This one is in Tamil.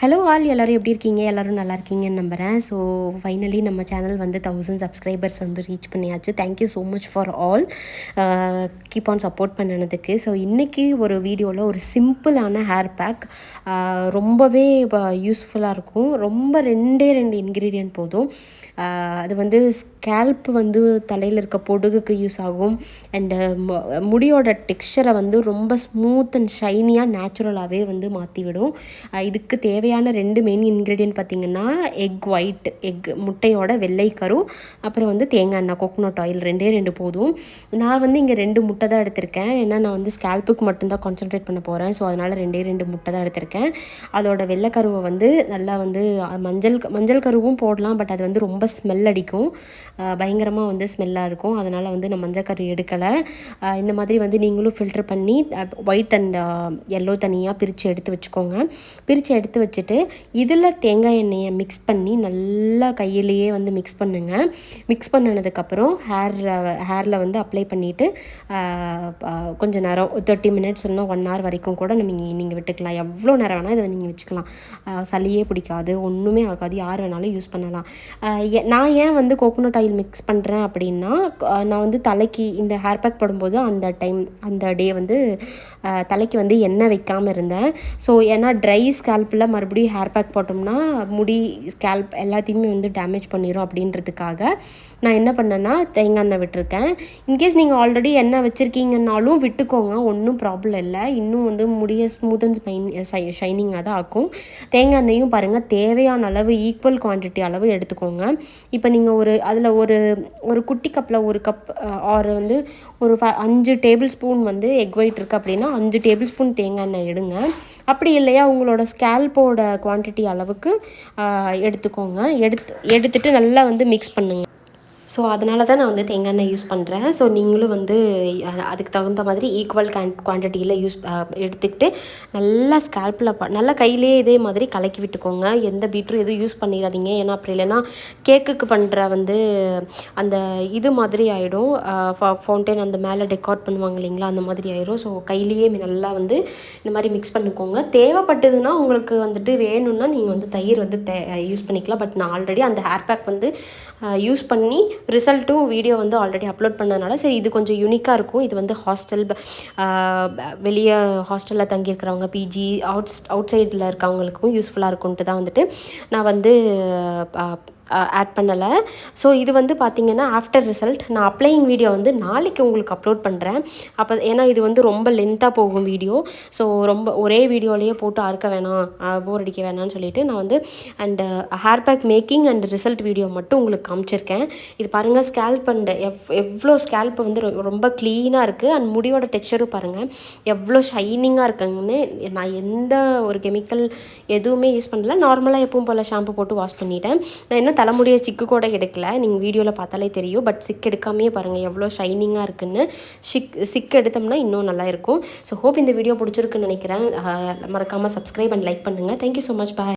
ஹலோ ஆல், எல்லோரும் எப்படி இருக்கீங்க? எல்லோரும் நல்லா இருக்கீங்கன்னு நம்புகிறேன். ஸோ ஃபைனலி நம்ம சேனல் வந்து 1000 சப்ஸ்கிரைபர்ஸ் வந்து ரீச் பண்ணியாச்சு. Thank you so much for all keep on support பண்ணினதுக்கு. ஸோ இன்றைக்கி ஒரு வீடியோவில் ஒரு சிம்பிளான ஹேர் பேக் ரொம்பவே யூஸ்ஃபுல்லாக இருக்கும். ரொம்ப ரெண்டே இன்க்ரீடியன்ட் போதும். அது வந்து ஸ்கேல்ப் வந்து தலையில் இருக்க பொடுகுக்கு யூஸ் ஆகும். அண்டு முடியோட டெக்ஸ்சரை வந்து ரொம்ப ஸ்மூத் அண்ட் ஷைனியாக நேச்சுரலாகவே வந்து மாற்றிவிடும். இதுக்கு தேவையான 2 மெயின் இன்க்ரீடியன்ட் பார்த்திங்கன்னா எக் முட்டையோட வெள்ளை கரு, அப்புறம் வந்து தேங்காய் எண்ணெய், கோகோனட் ஆயில் 2 போதும். நான் வந்து இங்கே 2 முட்டை தான் எடுத்திருக்கேன். ஏன்னா நான் வந்து ஸ்கேல்ப்புக்கு மட்டும்தான் கான்சன்ட்ரேட் பண்ண போகிறேன். ஸோ அதனால் 2 முட்டை தான் எடுத்திருக்கேன். அதோட வெள்ளைக்கருவை வந்து நல்லா வந்து மஞ்சள் கருவும் போடலாம். பட் அது வந்து ரொம்ப ஸ்மெல் அடிக்கும், பயங்கரமாக வந்து ஸ்மெல்லாக இருக்கும். அதனால் வந்து நான் மஞ்சள் கரு எடுக்கலை. இந்த மாதிரி வந்து நீங்களும் ஃபில்டர் பண்ணி ஒயிட் அண்ட் எல்லோ தனியாக பிரித்து எடுத்து வச்சுக்கோங்க. பிரித்து எடுத்து வச்சுட்டு இதில் தேங்காய் எண்ணெயை மிக்ஸ் பண்ணி நல்லா கையிலேயே வந்து மிக்ஸ் பண்ணுங்கள். மிக்ஸ் பண்ணினதுக்கப்புறம் ஹேரில் வந்து அப்ளை பண்ணிவிட்டு கொஞ்சம் நேரம் 30 மினிட்ஸ் இல்லைனா 1 hour வரைக்கும் கூட நீங்கள் விட்டுக்கலாம். எவ்வளோ நேரம் வேணால் இதை நீங்கள் வச்சுக்கலாம். சளியே பிடிக்காது, ஒன்றுமே ஆகாது, யார் வேணாலும் யூஸ் பண்ணலாம். நான் ஏன் வந்து கோகோனட் ஆயில் மிக்ஸ் பண்ணுறேன் அப்படின்னா, நான் வந்து தலைக்கு இந்த ஹேர் பேக் போடும்போது அந்த டே வந்து தலைக்கு வந்து எண்ணெய் வைக்காமல் இருந்தேன். ஸோ ஏன்னா ட்ரை ஸ்கேல்பில் மறுபடியும் ஹேர் பேக் போட்டோம்னா முடி ஸ்கேல்ப் எல்லாத்தையுமே வந்து டேமேஜ் பண்ணிடும். அப்படின்றதுக்காக நான் என்ன பண்ணேன்னா தேங்காய் எண்ணெய் விட்டுருக்கேன். இன்கேஸ் நீங்கள் ஆல்ரெடி எண்ணெய் வச்சுருக்கீங்கன்னாலும் விட்டுக்கோங்க, ஒன்றும் ப்ராப்ளம் இல்லை. இன்னும் வந்து முடிய ஸ்மூத் அண்ட் ஷைனிங்காக தான் ஆக்கும். தேங்காய் எண்ணெயும் பாருங்கள், தேவையான அளவு ஈக்குவல் குவான்டிட்டி அளவு எடுத்துக்கோங்க. இப்போ நீங்கள் அதில் ஒரு குட்டி கப்பில் 1 கப் ஆர் வந்து ஒரு 5 டேபிள் ஸ்பூன் வந்து எக் ஒயிட் இருக்குது அப்படின்னா 5 டேபிள் ஸ்பூன் தேங்காய் எண்ணெய் எடுங்க. அப்படி இல்லையா உங்களோட ஸ்கேல்போட குவான்டிட்டி அளவுக்கு எடுத்துக்கோங்க. எடுத்துட்டு நல்லா வந்து மிக்ஸ் பண்ணுங்கள். ஸோ அதனால தான் நான் வந்து தேங்காய் எண்ணெய் யூஸ் பண்ணுறேன். ஸோ நீங்களும் வந்து அதுக்கு தகுந்த மாதிரி ஈக்குவல் குவான்டிட்டியில் எடுத்துக்கிட்டு நல்லா ஸ்கேல்பில் நல்லா கையிலே இதே மாதிரி கலக்கி விட்டுக்கோங்க. எந்த பீட்டரும் எதுவும் யூஸ் பண்ணிடாதீங்க. ஏன்னா அப்படி இல்லைன்னா கேக்குக்கு பண்ணுற வந்து அந்த இது மாதிரி ஆகிடும், ஃபவுண்டைன் அந்த மேலே டெக்கார்ட் பண்ணுவாங்க இல்லைங்களா, அந்த மாதிரி ஆயிடும். ஸோ கையிலேயே நல்லா வந்து இந்த மாதிரி மிக்ஸ் பண்ணிக்கோங்க. தேவைப்பட்டதுன்னா உங்களுக்கு வந்துட்டு வேணும்னா நீங்கள் வந்து தயிர் வந்து யூஸ் பண்ணிக்கலாம். பட் நான் ஆல்ரெடி அந்த ஹேர் பேக் வந்து யூஸ் பண்ணி ரிசல்ட்டும் வீடியோ வந்து ஆல்ரெடி அப்லோட் பண்ணதுனால சரி இது கொஞ்சம் யூனிக்காக இருக்கும். இது வந்து வெளியே ஹாஸ்டலில் தங்கியிருக்கிறவங்க, பிஜி அவுட் சைடில் இருக்கவங்களுக்கும் யூஸ்ஃபுல்லாக இருக்கும்ன்ட்டு தான் வந்துட்டு நான் வந்து ஆட் பண்ணலை. ஸோ இது வந்து பார்த்திங்கன்னா ஆஃப்டர் ரிசல்ட் நான் அப்ளையிங் வீடியோ வந்து நாளைக்கு உங்களுக்கு அப்லோட் பண்ணுறேன். ஏன்னா இது வந்து ரொம்ப லென்த்தாக போகும் வீடியோ. ஸோ ரொம்ப ஒரே வீடியோலேயே போட்டு அறுக்க வேணாம், போர் அடிக்க வேணாம்னு சொல்லிட்டு நான் வந்து and hair pack making and result video மட்டும் உங்களுக்கு காமிச்சிருக்கேன். இது பாருங்கள், ஸ்கேல்ப் அண்ட் எவ்வளோ ஸ்கேல்ப் வந்து ரொம்ப க்ளீனாக இருக்குது. அண்ட் முடியோட டெக்ஸ்சரும் பாருங்கள் எவ்வளோ ஷைனிங்காக இருக்குங்கன்னு. நான் எந்த ஒரு கெமிக்கல் எதுவுமே யூஸ் பண்ணல, நார்மலாக எப்பவும் போல் ஷாம்பு போட்டு வாஷ் பண்ணிட்டேன். நான் என்ன தலைமுடியை சிக்கு கூட எடுக்கல, நீங்கள் வீடியோவில் பார்த்தாலே தெரியும். பட் சிக் எடுக்காமையே பாருங்கள் எவ்வளோ ஷைனிங்காக இருக்குன்னு. சிக் எடுத்தோம்னா இன்னும் நல்லா இருக்கும். ஸோ ஹோப் இந்த வீடியோ பிடிச்சிருக்குன்னு நினைக்கிறேன். மறக்காமல் சப்ஸ்கிரைப் அண்ட் லைக் பண்ணுங்கள். Thank you so much. பாய்.